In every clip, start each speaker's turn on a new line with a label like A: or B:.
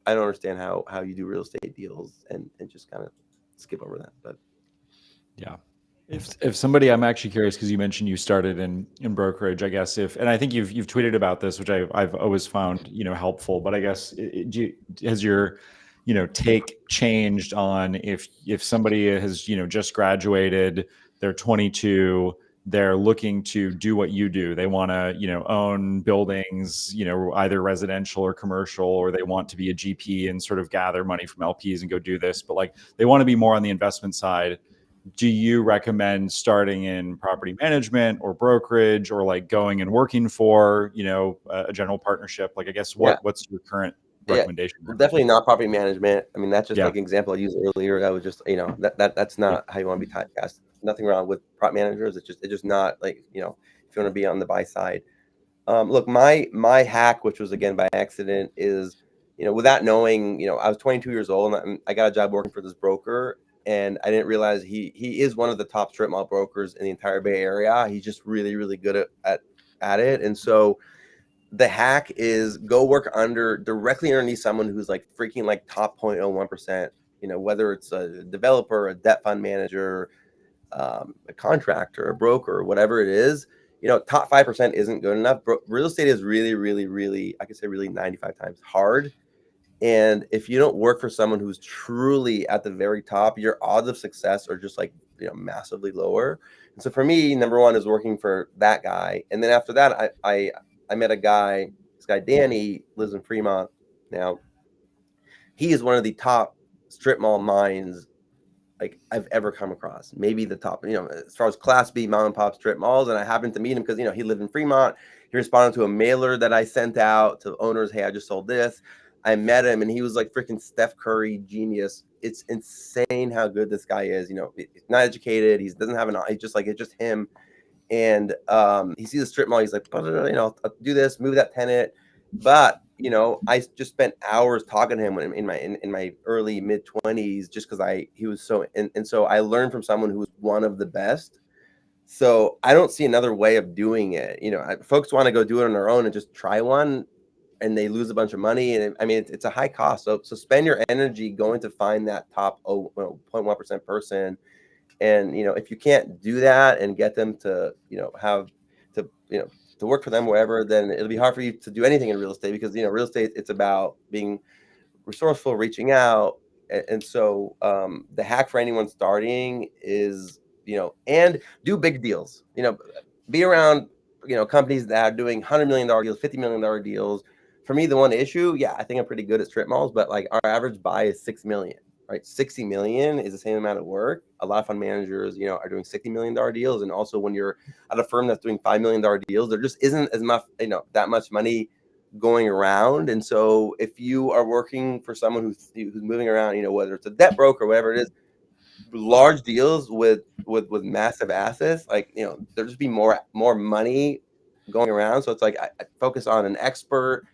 A: I don't understand how you do real estate deals and just kind of skip over that. But
B: Yeah. If somebody, I'm actually curious because you mentioned you started in brokerage. I guess if, and I think you've tweeted about this, which I've always found helpful. But I guess has your take changed on if somebody has just graduated, they're 22, they're looking to do what you do. They want to own buildings, either residential or commercial, or they want to be a GP and sort of gather money from LPs and go do this. But like they want to be more on the investment side. Do you recommend starting in property management or brokerage, or like going and working for a general partnership? Like I guess
A: yeah,
B: what's your current
A: yeah,
B: recommendation there?
A: definitely not property management. I mean, that's just
B: Yeah.
A: like an example I used earlier. That was just that's
B: Yeah.
A: not how you want to be typecast. Nothing wrong with prop managers. It's just not like if you want to be on the buy side. Look, my hack, which was again by accident, is without knowing, I was 22 years old and I got a job working for this broker, and I didn't realize he is one of the top strip mall brokers in the entire Bay Area. He's just really really good at it, and so the hack is go work directly underneath someone who's like freaking like top 0.01%. Whether it's a developer, a debt fund manager, a contractor, a broker, whatever it is, top 5% isn't good enough. Real estate is really, really, really, I could say really 95 times hard. And if you don't work for someone who's truly at the very top, your odds of success are just like, massively lower. And so for me, number one is working for that guy. And then after that, I met a guy, this guy, Danny, lives in Fremont now. He is one of the top strip mall minds like I've ever come across. Maybe the top, as far as Class B mom and pop strip malls. And I happened to meet him because he lived in Fremont. He responded to a mailer that I sent out to owners. Hey, I just sold this. I met him, and he was like freaking Steph Curry genius. It's insane how good this guy is. He's not educated. He doesn't have an. He's just like it's just him. And he sees a strip mall. He's like, I'll do this, move that tenant. But I just spent hours talking to him when in my early mid 20s, just because I he was so and so I learned from someone who was one of the best. So I don't see another way of doing it. Folks want to go do it on their own and just try one, and they lose a bunch of money. And I mean, it's a high cost. So spend your energy going to find that top 0.1% person. And if you can't do that and get them to have to to work for them wherever, then it'll be hard for you to do anything in real estate, because real estate, it's about being resourceful, reaching out. And so the hack for anyone starting is and do big deals. Be around companies that are doing $100 million deals, $50 million deals. For me, the one issue, yeah, I think I'm pretty good at strip malls, but like our average buy is 6 million. Right, 60 million is the same amount of work. A lot of fund managers, are doing $60 million deals, and also when you're at a firm that's doing $5 million deals, there just isn't as much, that much money going around. And so if you are working for someone who's moving around, whether it's a debt broker, whatever it is, large deals with massive assets, like there'll just be more money going around. So it's like I focus on an expert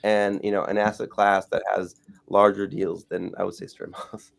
A: and an asset class that has larger deals than I would say strip malls.